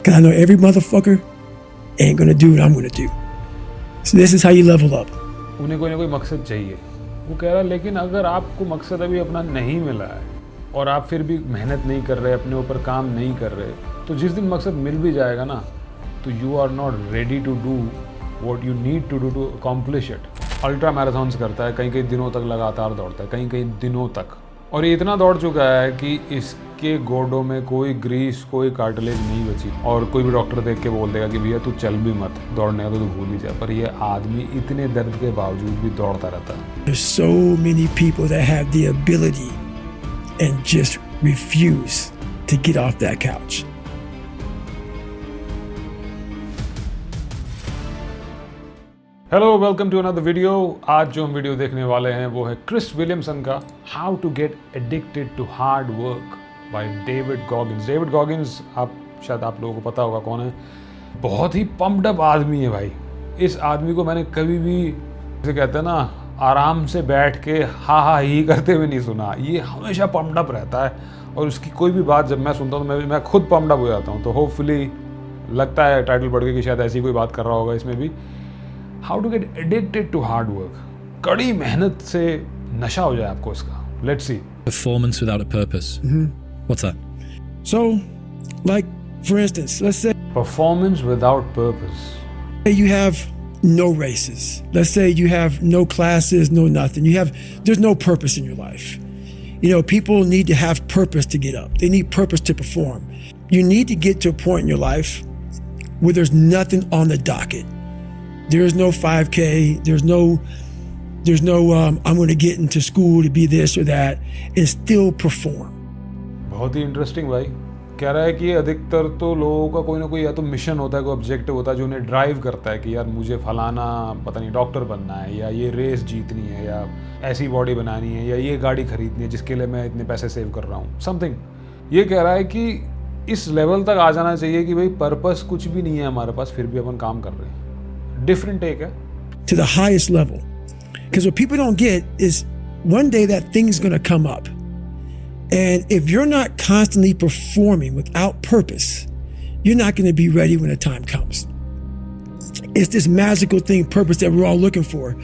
Because I know every motherfucker ain't gonna do what I'm gonna do. So this is how you level up. उन्हें कोई ना कोई मकसद चाहिए। वो कह रहा लेकिन अगर आपको मकसद अभी अपना नहीं मिला है और आप फिर भी मेहनत नहीं कर रहे, अपने ऊपर काम नहीं कर रहे, तो जिस दिन मकसद मिल भी जाएगा ना, तो you are not ready to do what you need to do to accomplish it. Ultra marathons करता है, कहीं कहीं दिनों तक लगातार दौड़ता है, कहीं कहीं दिनों तक, और ये इतना दौड़ चुका है कि इसके गोडों में कोई ग्रीस, कोई कार्टिलेज नहीं बची। और कोई भी डॉक्टर देख के बोल देगा कि भैया तू चल भी मत, दौड़ने का तो तू भूल ही जा। पर ये आदमी इतने दर्द के बावजूद भी दौड़ता रहता है। There's so many people that have the ability and just refuse to get off that couch. Hello, welcome to another video. आज जो हम वीडियो देखने वाले हैं वो है क्रिस विलियमसन का how to get addicted to hard work by David Goggins. David Goggins शायद आप लोगों को पता होगा कौन है। बहुत ही पम्प्ड अप आदमी है भाई। इस आदमी को मैंने कभी भी, जैसे कहते हैं ना, आराम से बैठ के हा हा ही करते हुए नहीं सुना। ये हमेशा पम्प्ड अप रहता है और उसकी कोई भी बात जब मैं सुनता हूँ तो मैं खुद पम्प्ड अप हो जाता हूँ। तो होपफुली लगता है टाइटल पढ़ के कि शायद ऐसी कोई बात कर रहा होगा इसमें भी। How to get addicted to hard work. कड़ी मेहनत से नशा हो जाए आपको इसका। Let's see. Performance without a purpose. What's that? So, like, for instance, let's say Performance without purpose. you have no races. Let's say you have no classes, no nothing. There's no purpose in your life. You know, people need to have purpose to get up. They need purpose to perform. You need to get to a point in your life where there's nothing on the docket. There's no 5K. There's no I'm going to get into school to be this or that and still perform. बहुत ही interesting भाई। कह रहा है कि अधिकतर तो लोगों का कोई ना कोई या तो मिशन होता है, कोई ऑब्जेक्टिव होता है जो उन्हें ड्राइव करता है कि यार मुझे फलाना, पता नहीं, डॉक्टर बनना है, या ये रेस जीतनी है, या ऐसी बॉडी बनानी है, या ये गाड़ी खरीदनी है जिसके लिए मैं इतने पैसे सेव कर रहा हूँ, समथिंग। ये कह रहा है कि इस लेवल तक आ जाना चाहिए कि भाई पर्पस कुछ भी नहीं है हमारे पास, फिर भी अपन काम कर रहे हैं। डिफरेंट टेक है। To the highest level. Because what people don't get is one day that thing's going to come up. And if you're not constantly performing without purpose, you're not going to be ready when the time comes. It's this magical thing, purpose, that we're all looking for.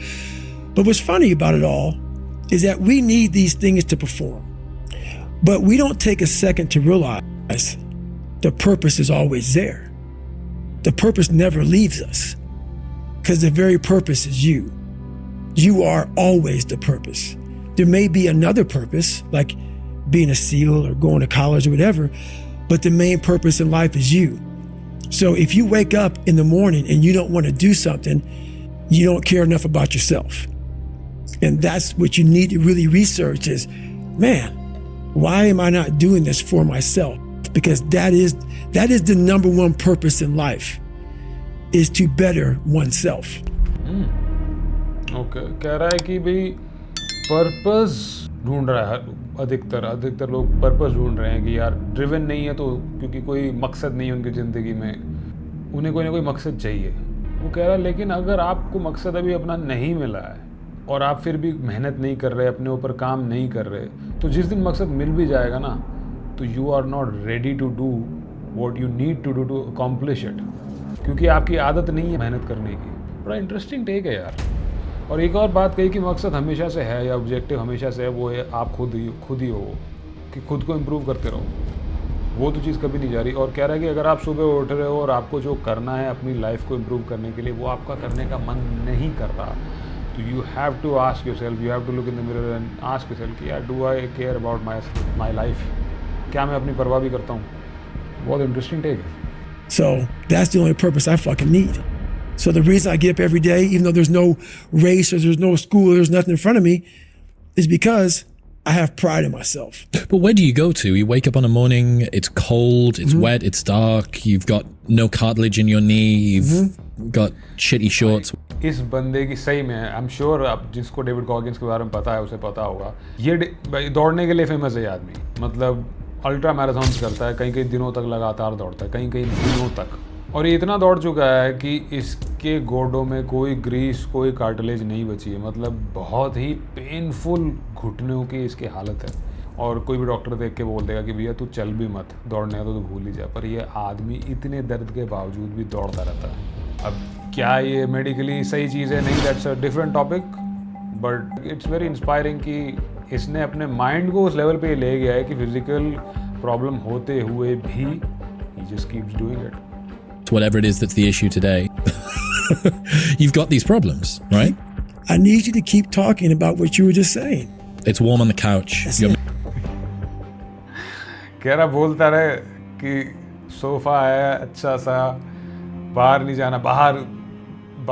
But what's funny about it all is that we need these things to perform. But we don't take a second to realize the purpose is always there. The purpose never leaves us. Because the very purpose is you. You are always the purpose. There may be another purpose, like being a SEAL or going to college or whatever, but the main purpose in life is you. So if you wake up in the morning and you don't want to do something, you don't care enough about yourself. And that's what you need to really research is, man, why am I not doing this for myself? Because that is the number one purpose in life. Is to better oneself. Okay, कह रहा है कि भाई purpose ढूंढ रहा है। अधिकतर लोग पर्पस ढूंढ रहे हैं कि यार ड्रिवन नहीं है तो, क्योंकि कोई मकसद नहीं है उनकी ज़िंदगी में, उन्हें कोई ना कोई मकसद चाहिए। वो कह रहा है लेकिन अगर आपको मकसद अभी अपना नहीं मिला है और आप फिर भी मेहनत नहीं कर रहे, अपने ऊपर काम नहीं कर रहे, तो जिस दिन मकसद मिल भी जाएगा ना, तो you are not ready to do what you need to do to accomplish it. क्योंकि आपकी आदत नहीं है मेहनत करने की। बड़ा इंटरेस्टिंग टेक है यार। और एक और बात कही कि मकसद हमेशा से है या ऑब्जेक्टिव हमेशा से है, वो है आप खुद ही हो, कि खुद को इम्प्रूव करते रहो। वो तो चीज़ कभी नहीं जा रही। और कह रहा है कि अगर आप सुबह उठ रहे हो और आपको जो करना है अपनी लाइफ को इम्प्रूव करने के लिए, वो आपका करने का मन नहीं कर रहा, तो you have to ask yourself, you have to look in the mirror and ask yourself कि यार do I care about my life. क्या मैं अपनी परवाह भी करता हूँ? बहुत इंटरेस्टिंग टेक है। So that's the only purpose I fucking need. So the reason I get up every day, even though there's no race or there's no school or there's nothing in front of me, is because I have pride in myself. But where do you go to? You wake up on a morning, it's cold, it's wet, it's dark, you've got no cartilage in your knee, you've got shitty shorts. इस बंदे की सही में, I am sure आप जिसको David Goggins के बारे में पता है उसे पता होगा, ये दौड़ने के लिए फेमस है ये आदमी। मतलब अल्ट्रा मैराथन्स करता है, कहीं कहीं दिनों तक लगातार दौड़ता है, कहीं कहीं दिनों तक। और ये इतना दौड़ चुका है कि इसके गोडों में कोई ग्रीस, कोई कार्टिलेज नहीं बची है। मतलब बहुत ही पेनफुल घुटनों की इसकी हालत है। और कोई भी डॉक्टर देख के बोल देगा कि भैया तू चल भी मत, दौड़ने का तो तू भूल ही जा, पर ये आदमी इतने दर्द के बावजूद भी दौड़ता रहता है। अब क्या ये मेडिकली सही चीज़ है, नहीं, that's a different topic, but it's very inspiring कि इसने अपने माइंड को उस लेवल पे ले गया है कि फिजिकल प्रॉब्लम होते हुए भी he just keeps doing it. Whatever it is that's the issue today, you've got these problems, right? I need you to keep talking about what you were just saying. It's warm on the couch. That's You're it. कह रहा बोलता रहे कि sofa है अच्छा सा, बाहर नहीं जाना, बाहर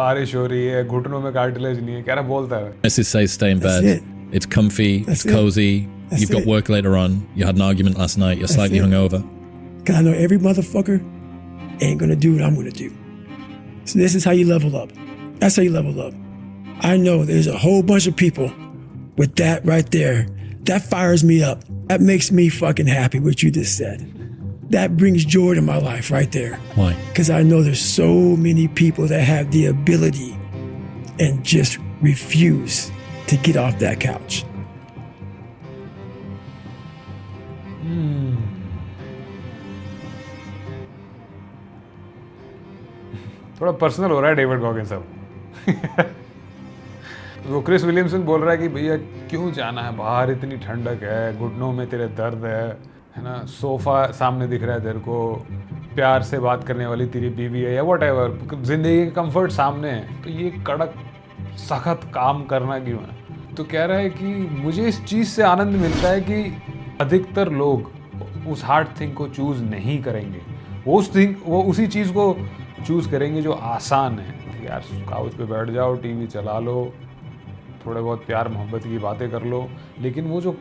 बारिश हो रही है, घुटनों में कार्टिलेज नहीं है, कह रहा बोलता रहे। Mrs. says stay in That's bed. it. It's comfy, That's it's it. cozy. That's You've got it. work later on. You had an argument last night. You're slightly it. hungover. Because I know every motherfucker ain't gonna do what I'm gonna do. So this is how you level up. That's how you level up. I know there's a whole bunch of people with that right there. That fires me up. That makes me fucking happy what you just said. That brings joy to my life right there. Why? Because I know there's so many people that have the ability and just refuse to get off that couch. थोड़ा personal हो रहा है David Goggins अब। वो Chris Williamson बोल रहा है कि भैया क्यों जाना है बाहर, इतनी ठंडक है, घुटनों में तेरे दर्द है ना, सोफा सामने दिख रहा है तेरे को, प्यार से बात करने वाली तेरी बीवी है या व्हाटएवर, जिंदगी का कंफर्ट सामने है, तो ये कड़क सख्त काम करना क्यों है? तो कह रहा है कि मुझे इस चीज़ से आनंद मिलता है कि अधिकतर लोग उस हार्ड थिंग को चूज़ नहीं करेंगे, वो उसी चीज़ को चूज़ करेंगे जो आसान है कि यार काउच पे बैठ जाओ, टीवी चला लो, थोड़े बहुत प्यार मोहब्बत की बातें कर लो, लेकिन वो जो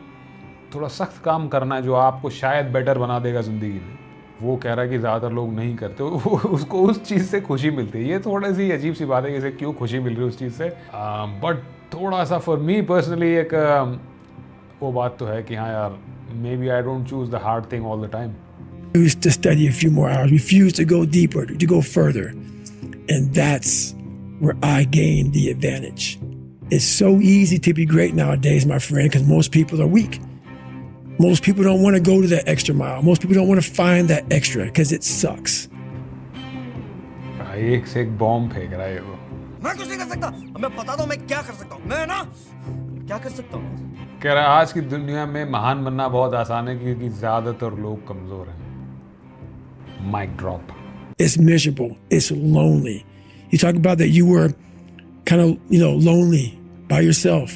थोड़ा सख्त काम करना है जो आपको शायद बेटर बना देगा ज़िंदगी में, वो कह रहा है कि ज़्यादातर लोग नहीं करते, उसको उस चीज़ से खुशी मिलती है। ये थोड़ी सी अजीब सी बात है कि इसे क्यों खुशी मिल रही है उस चीज़ से, बट थोड़ा सा फॉर मी पर्सनली एक वो बात तो है कि हाँ यार, maybe I don't choose the hard thing all the time. Refuse to study a few more hours, refuse to go deeper, to go further. And that's where I gain the advantage. It's so easy to be great nowadays, my friend, because most people are weak. Most people don't want to go to that extra mile. Most people don't want to find that extra because it sucks. एक से एक bomb फेंक रहा है वो। मैं कुछ नहीं कर सकता, मैं बता दो मैं क्या कर सकता हूँ, मैं ना क्या कर सकता हूँ। कह रहा है आज की दुनिया में महान बनना बहुत आसान है क्योंकि ज़्यादातर लोग कमज़ोर हैं। Mic drop. It's miserable. It's lonely. You talk about that you were kind of, lonely by yourself.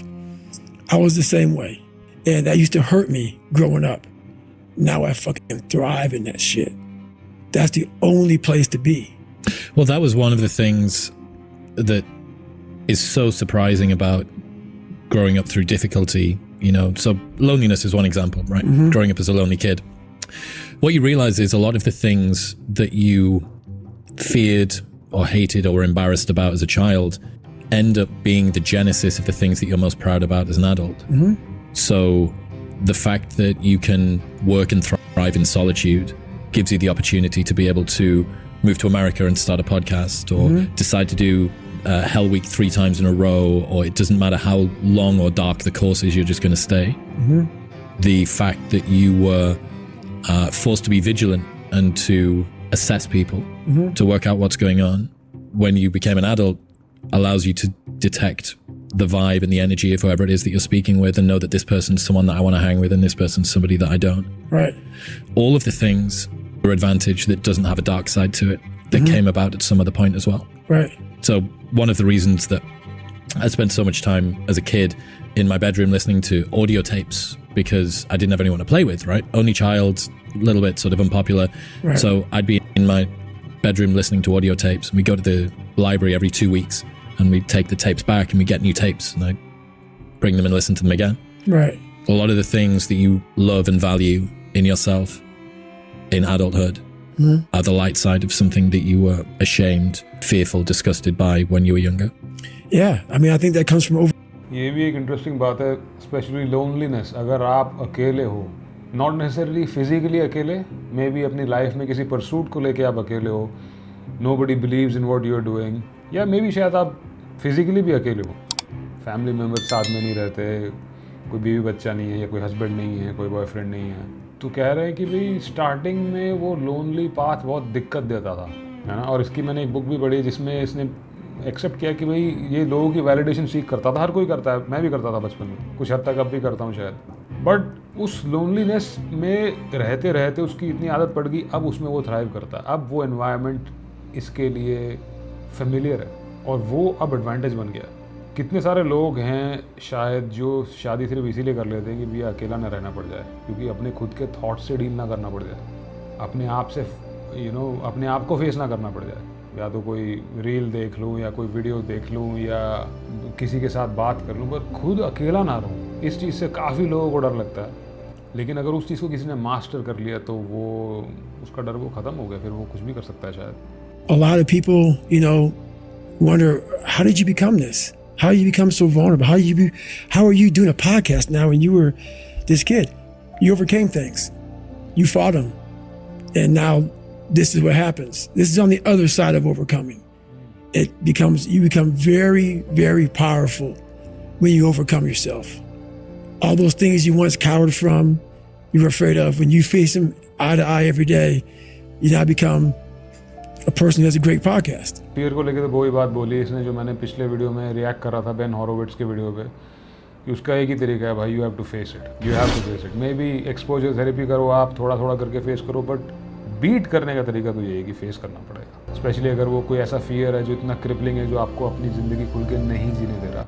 I was the same way. And that used to hurt me growing up. Now I fucking thrive in that shit. That's the only place to be. Well, that was one of the things that is so surprising about growing up through difficulty, So loneliness is one example, right? Mm-hmm. Growing up as a lonely kid. What you realize is a lot of the things that you feared or hated or were embarrassed about as a child end up being the genesis of the things that you're most proud about as an adult. Mm-hmm. So the fact that you can work and thrive in solitude gives you the opportunity to be able to move to America and start a podcast, or decide to do Hell Week 3 times in a row, or it doesn't matter how long or dark the course is, you're just going to stay. The fact that you were forced to be vigilant and to assess people, to work out what's going on when you became an adult, allows you to detect the vibe and the energy of whoever it is that you're speaking with, and know that this person's someone that I want to hang with and this person's somebody that I don't. Right. All of the things are advantage that doesn't have a dark side to it, that came about at some other point as well. Right. So one of the reasons that I spent so much time as a kid in my bedroom listening to audio tapes, because I didn't have anyone to play with, right? Only child, a little bit sort of unpopular. Right. So I'd be in my bedroom listening to audio tapes, and we'd go to the library every 2 weeks, and we'd take the tapes back and we'd get new tapes, and I'd bring them and listen to them again. Right. A lot of the things that you love and value in yourself in adulthood are the light side of something that you were ashamed, fearful, disgusted by when you were younger. Yeah. I mean, I think that comes from over. ये भी एक interesting बात है, specially loneliness. अगर आप अकेले हो, not necessarily physically अकेले, मे बी अपनी लाइफ में किसी परसूट को लेके आप अकेले हो, nobody believes in what you are doing, या मे बी शायद आप फिजिकली भी अकेले हो, फैमिली मेम्बर्स साथ में नहीं रहते, कोई बीवी बच्चा नहीं है या कोई हस्बैंड नहीं है, कोई बॉयफ्रेंड नहीं है। तो कह रहे हैं कि भाई स्टार्टिंग में वो लोनली पाथ बहुत दिक्कत देता था, है ना। और इसकी मैंने एक बुक भी पढ़ी जिसमें इसने एक्सेप्ट किया कि भाई ये लोगों की वैलिडेशन सीख करता था, हर कोई करता है, मैं भी करता था बचपन में, कुछ हद तक अब भी करता हूँ शायद। बट उस लोनलीनेस में रहते रहते उसकी इतनी आदत पड़ गई, अब उसमें वो थ्राइव करता है। अब वो एनवायरनमेंट इसके लिए फेमिलियर है और वो अब एडवांटेज बन गया। कितने सारे लोग हैं शायद जो शादी सिर्फ इसीलिए कर लेते हैं कि भैया अकेला ना रहना पड़ जाए, क्योंकि अपने खुद के थॉट से डील ना करना पड़ जाए, अपने आप से अपने आप को फेस ना करना पड़ जाए। या तो कोई रील देख लूँ या कोई वीडियो देख लूँ या किसी के साथ बात कर लूँ, पर खुद अकेला ना रहूँ। इस चीज़ से काफ़ी लोगों को डर लगता है, लेकिन अगर उस चीज़ को किसी ने मास्टर कर लिया तो वो उसका डर वो ख़त्म हो गया, फिर वो कुछ भी कर सकता है शायद। A lot of people, wonder, how did you become this? How you become so vulnerable? How are you doing a podcast now when you were this kid? You overcame things. You fought them. And now this is what happens. This is on the other side of overcoming. You become very, very powerful when you overcome yourself. All those things you once cowered from, you were afraid of, when you face them eye to eye every day, you now become a person who has a great podcast. Fear को लेके तो वही बात बोली इसने जो मैंने पिछले वीडियो में रिएक्ट करा था बेन हॉरोविट्ज के वीडियो पे, कि उसका एक ही तरीका है भाई, you have to face it. Maybe exposure therapy करो आप, थोड़ा थोड़ा करके फेस करो, बट बीट करने का तरीका तो ये है कि फेस करना पड़ेगा। स्पेशली अगर वो कोई ऐसा फियर है जो इतना क्रिपलिंग है, जो आपको अपनी ज़िंदगी खुल के नहीं जीने दे रहा,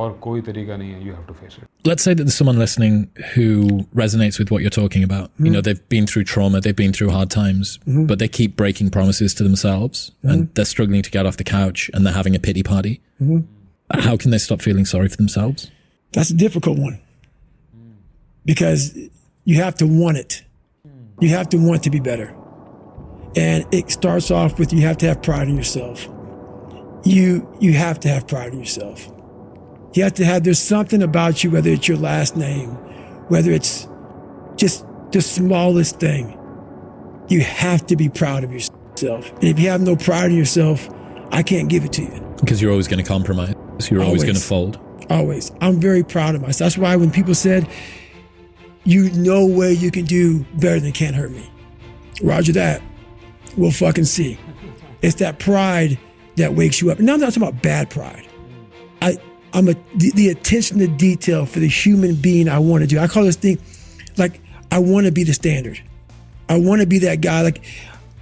और कोई तरीका नहीं है, you have to face it. Let's say that there's someone listening who resonates with what you're talking about. They've been through trauma, they've been through hard times, but they keep breaking promises to themselves and they're struggling to get off the couch and they're having a pity party. How can they stop feeling sorry for themselves? That's a difficult one because you have to want it. You have to want to be better. And it starts off with, you have to have pride in yourself. You have to have pride in yourself. You have to have, there's something about you, whether it's your last name, whether it's just the smallest thing, you have to be proud of yourself. And if you have no pride in yourself, I can't give it to you. Because you're always going to compromise. You're always going to fold. Always. I'm very proud of myself. That's why when people said, you know where you can do better than Can't Hurt Me. Roger that. We'll fucking see. It's that pride that wakes you up. And now I'm not talking about bad pride. I'm the attention to detail for the human being I want to do. I call this thing, like, I want to be the standard. I want to be that guy. Like,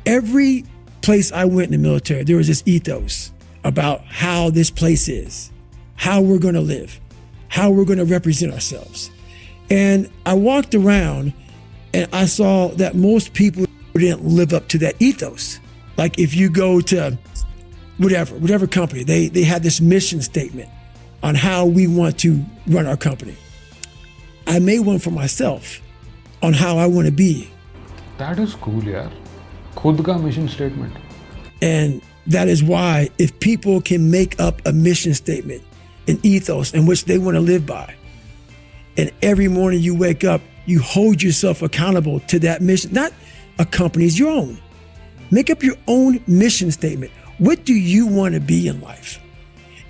every place I went in the military, there was this ethos about how this place is, how we're going to live, how we're going to represent ourselves. And I walked around and I saw that most people didn't live up to that ethos. Like, if you go to whatever company, they had this mission statement on how we want to run our company. I made one for myself on how I want to be. That is cool, yaar. खुद का mission statement. And that is why if people can make up a mission statement, an ethos in which they want to live by, and every morning you wake up, you hold yourself accountable to that mission, not a company's, your own. Make up your own mission statement. What do you want to be in life?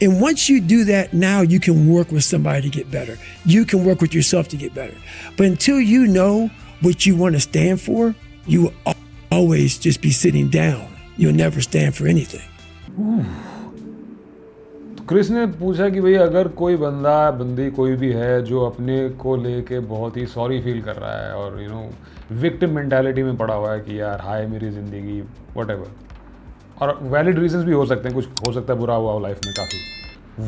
And once you do that, now you can work with somebody to get better. You can work with yourself to get better. But until you know what you want to stand for, you will always just be sitting down. You'll never stand for anything. तो Chris ने पूछा कि भाई अगर कोई बंदी कोई भी है जो अपने को लेके बहुत ही सॉरी फील कर रहा है और विक्टिम मेंटालिटी में पड़ा हुआ है कि यार हाय मेरी ज़िंदगी व्हाटएवर, और वैलिड रीजंस भी हो सकते हैं, कुछ हो सकता है बुरा हुआ हो लाइफ में काफ़ी,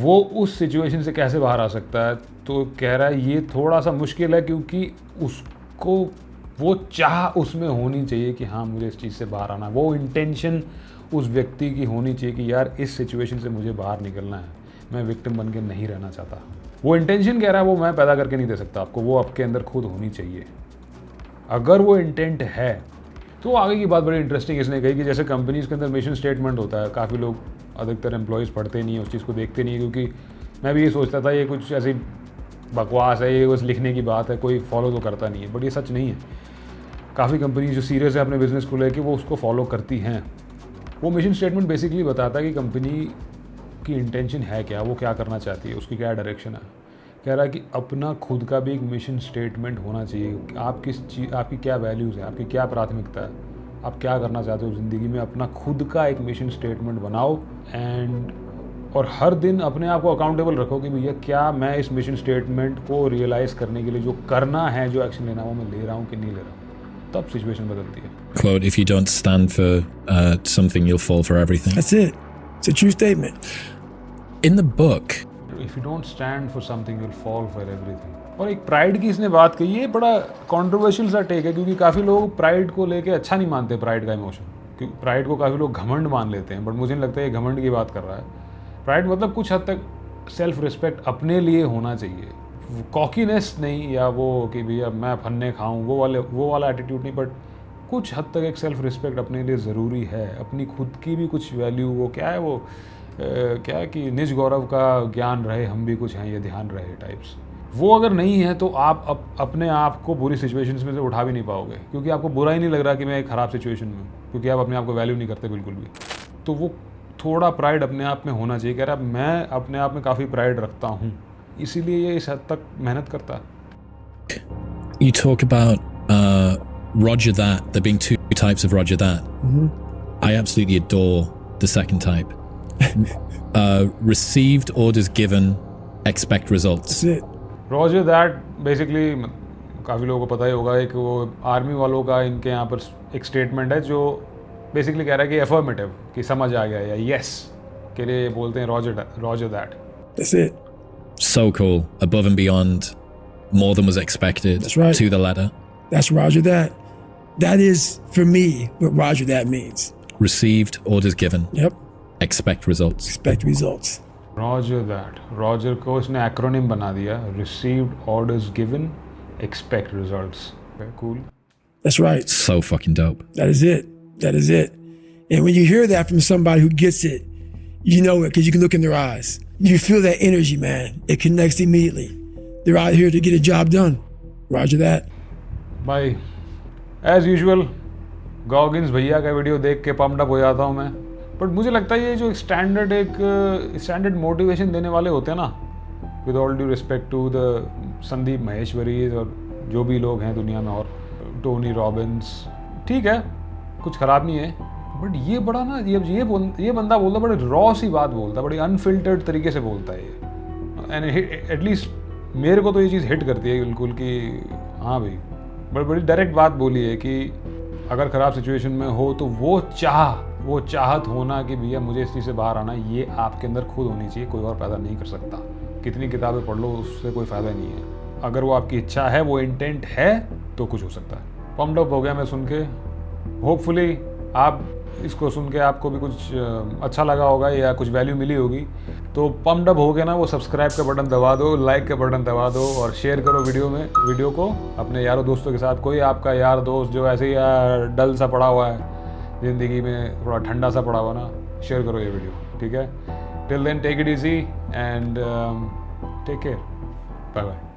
वो उस सिचुएशन से कैसे बाहर आ सकता है। तो कह रहा है ये थोड़ा सा मुश्किल है क्योंकि उसको वो चाह उसमें होनी चाहिए कि हाँ मुझे इस चीज़ से बाहर आना है, वो इंटेंशन उस व्यक्ति की होनी चाहिए कि यार इस सिचुएशन से मुझे बाहर निकलना है, मैं विक्टिम बन के नहीं रहना चाहता। वो इंटेंशन कह रहा है वो मैं पैदा करके नहीं दे सकता आपको, वो आपके अंदर खुद होनी चाहिए। अगर वो इंटेंट है तो आगे की बात बड़ी इंटरेस्टिंग इसने कही कि जैसे कंपनीज़ के अंदर मिशन स्टेटमेंट होता है, काफ़ी लोग अधिकतर एम्प्लॉयज़ पढ़ते नहीं है, उस चीज़ को देखते नहीं है, क्योंकि मैं भी ये सोचता था ये कुछ ऐसी बकवास है, ये बस लिखने की बात है, कोई फॉलो तो करता नहीं है, बट ये सच नहीं है। काफ़ी कंपनी जो सीरियस है अपने बिजनेस को लेकर वो उसको फॉलो करती हैं। वो मिशन स्टेटमेंट बेसिकली बताता है कि कंपनी की इंटेंशन है क्या, वो क्या करना चाहती है, उसकी क्या डायरेक्शन है। कह रहा है कि अपना खुद का भी एक मिशन स्टेटमेंट होना चाहिए। आप किस चीज़, आपकी क्या वैल्यूज़ हैं, आपकी क्या प्राथमिकता है, आप क्या करना चाहते हो ज़िंदगी में, अपना खुद का एक मिशन स्टेटमेंट बनाओ और हर दिन अपने आप को अकाउंटेबल रखो कि भैया क्या मैं इस मिशन स्टेटमेंट को रियलाइज़ करने के लिए जो करना है, जो एक्शन लेना है वो मैं ले रहा हूँ कि नहीं ले रहा हूँ। तब सिचुएशन बदलती है। Quote, if you don't stand for something, you'll fall for everything. That's it. It's a true statement. In the book, If you don't stand for something, you'll fall for everything. और एक pride की इसने बात कही है, बड़ा controversial सा take है, क्योंकि काफ़ी लोग प्राइड को लेके अच्छा नहीं मानते, प्राइड का इमोशन, क्योंकि प्राइड को काफ़ी लोग घमंड मान लेते हैं, बट मुझे नहीं लगता ये घमंड की बात कर रहा है। प्राइड मतलब कुछ हद तक सेल्फ रिस्पेक्ट अपने लिए होना चाहिए, कॉकीनेस नहीं, या वो कि भैया मैं फन्ने खाऊं, वो वाला एटीट्यूड नहीं, बट कुछ हद तक एक सेल्फ रिस्पेक्ट अपने लिए ज़रूरी है। अपनी खुद की भी कुछ वैल्यू, वो क्या है, वो क्या है कि निज गौरव का ज्ञान रहे, हम भी कुछ हैं ये ध्यान रहे टाइप्स। वो अगर नहीं है तो आप अपने आप को बुरी सिचुएशंस में से उठा भी नहीं पाओगे, क्योंकि आपको बुरा ही नहीं लग रहा कि मैं एक ख़राब सिचुएशन में हूँ, क्योंकि आप अपने आप को वैल्यू नहीं करते बिल्कुल भी। तो वो थोड़ा प्राइड अपने आप में होना चाहिए। कह रहा मैं अपने आप में काफ़ी प्राइड रखता हूँ, इसीलिए ये इस हद तक मेहनत करता है। you talk about Roger that, there being two types of Roger that. I absolutely adore the second type. Received orders given, expect results. That's it. Roger that basically काफ़ी लोगों को पता ही होगा, एक वो आर्मी वालों का इनके यहाँ पर एक स्टेटमेंट है जो बेसिकली कह रहा है कि अफर्मेटिव, कि समझ आ गया या यस के लिए बोलते हैं Roger that. That's it. So cool. Above and beyond, more than was expected. That's right. To the letter. That's Roger that. That is, for me, what Roger that means. Received orders given, Yep. expect results. Expect results. Roger that, Roger को इसने acronym बना दिया, received orders given, expect results. Cool. That's right. So fucking dope. That is it. That is it. And when you hear that from somebody who gets it, you know it because you can look in their eyes. You feel that energy, man. It connects immediately. They're out here to get a job done. Roger that. भाई as usual Goggins भैया का video देख के pumped up हो जाता हूँ मैं, but मुझे लगता है ये जो स्टैंडर्ड मोटिवेशन देने वाले होते हैं ना, with all due respect to the Sandeep Maheshwari और जो भी लोग हैं दुनिया में, और टोनी रॉबिन्स, ठीक है कुछ ख़राब नहीं है, बट ये बड़ा ना ये बंदा बोलता, बड़े रॉ सी बात बोलता, बड़ी अनफिल्टर्ड तरीके से बोलता है ये, एंड एटलीस्ट मेरे को तो ये चीज़ हिट करती है बिल्कुल कि हाँ भाई, बड़ी डायरेक्ट बात बोली है कि अगर ख़राब सिचुएशन में हो तो वो चाहत होना कि भैया मुझे इस चीज़ से बाहर आना, ये आपके अंदर खुद होनी चाहिए, कोई और पैदा नहीं कर सकता। कितनी किताबें पढ़ लो उससे कोई फ़ायदा नहीं है, अगर वो आपकी इच्छा है, वो इंटेंट है, तो कुछ हो सकता है। पम्प्ड अप हो गया मैं सुन के, होपफुली आप इसको सुन के आपको भी कुछ अच्छा लगा होगा या कुछ वैल्यू मिली होगी। तो पम्प्ड अप हो गया ना, वो सब्सक्राइब का बटन दबा दो, लाइक का बटन दबा दो और शेयर करो वीडियो को अपने यारों दोस्तों के साथ। कोई आपका यार दोस्त जो ऐसे ही डल सा पड़ा हुआ है ज़िंदगी में, थोड़ा ठंडा सा पड़ा हुआ ना, शेयर करो ये वीडियो, ठीक है। Till then take it easy and take care, bye bye.